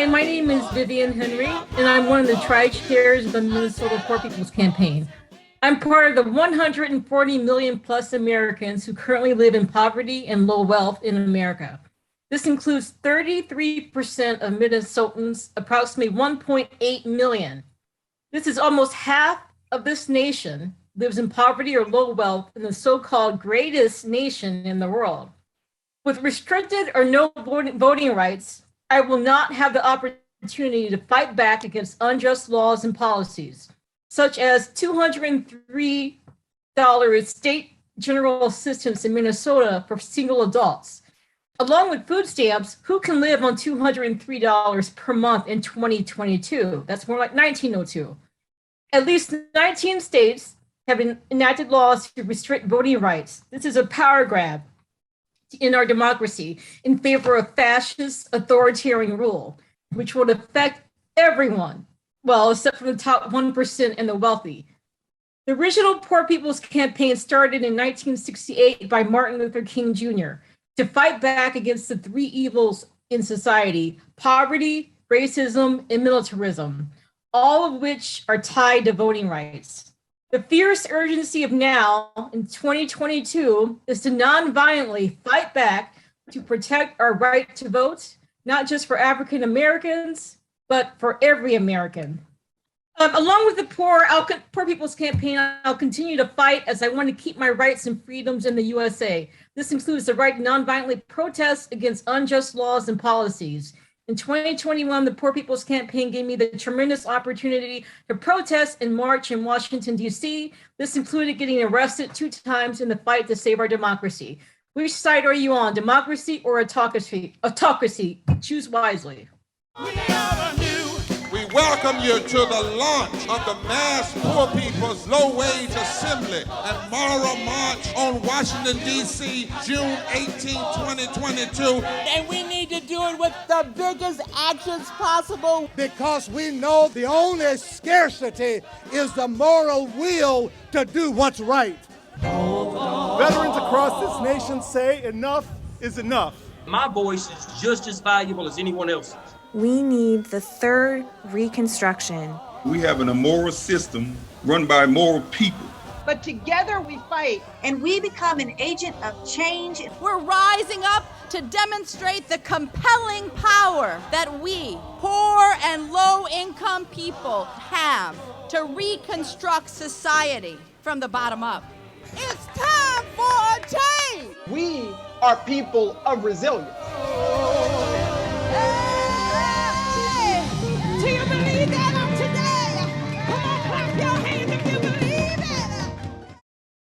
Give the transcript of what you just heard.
Hi, my name is Vivian Henry, and I'm one of the tri-chairs of the Minnesota Poor People's Campaign. I'm part of the 140 million plus Americans who currently live in poverty and low wealth in America. This includes 33% of Minnesotans, approximately 1.8 million. This is almost half of this nation lives in poverty or low wealth in the so-called greatest nation in the world. With restricted or no voting rights, I will not have the opportunity to fight back against unjust laws and policies, such as $203 state general assistance in Minnesota for single adults. Along with food stamps, who can live on $203 per month in 2022? That's more like 1902. At least 19 states have enacted laws to restrict voting rights. This is a power grab in our democracy in favor of fascist authoritarian rule, which would affect everyone, well, except for the top 1% and the wealthy. The original Poor People's Campaign started in 1968 by Martin Luther King Jr. to fight back against the three evils in society: poverty, racism, and militarism, all of which are tied to voting rights. The fierce urgency of now in 2022 is to non-violently fight back to protect our right to vote, not just for African Americans, but for every American. Along with the Poor People's Campaign, I'll continue to fight as I want to keep my rights and freedoms in the USA. This includes the right to non-violently protest against unjust laws and policies. In 2021, the Poor People's Campaign gave me the tremendous opportunity to protest and march in Washington, D.C. This included getting arrested 2 times in the fight to save our democracy. Which side are you on, democracy or autocracy? Autocracy. Choose wisely. We welcome you to the launch of the Mass Poor People's Low Wage Assembly and Moral March on Washington, D.C., June 18, 2022. And we need to do it with the biggest actions possible. Because we know the only scarcity is the moral will to do what's right. Veterans across this nation say enough is enough. My voice is just as valuable as anyone else's. We need the third Reconstruction. We have an immoral system run by immoral people. But together we fight. And we become an agent of change. We're rising up to demonstrate the compelling power that we, poor and low-income people, have to reconstruct society from the bottom up. It's time for a change! We are people of resilience.